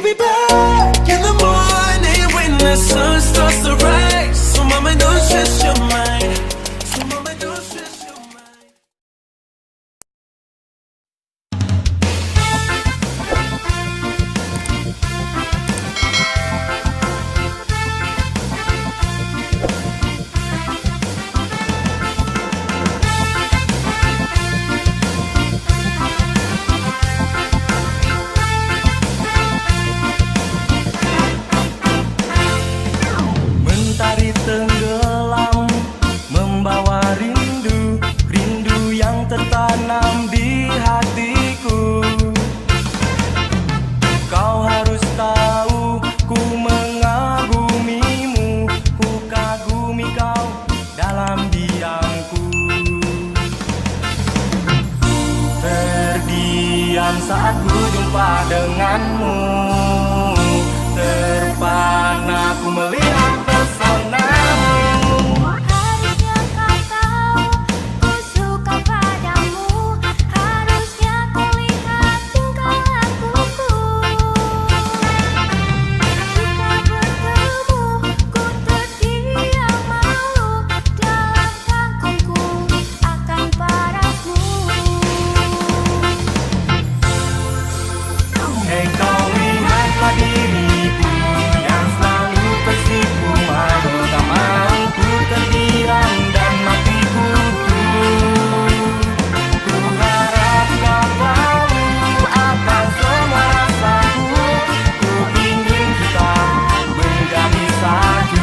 be back in the morning when the sun starts to rise. So mama, don't stress your mind. So mama, don't stress your mind. Mentari tenggelam membawa rindu, rindu yang tertanam di hatiku. Kau harus tahu ku mengagumimu, ku kagumi kau dalam diamku. Terdiam saat ku jumpa denganmu, terpana ku melihat pesonamu. Harusnya kau tahu ku suka padamu, harusnya kau lihat tingkah lakuku. Jika bertemu ku terdiam malu, dalam kagumku akan padamu. Hei kau lihatlah diriku yang selalu tersipu malu, tak mau ku terdiam dan mati kutu. Ku harap kau tahu akan semua rasaku, ku ingin kita menjadi satu.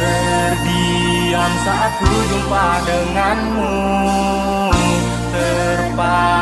Terdiam saat ku jumpa denganmu, terpana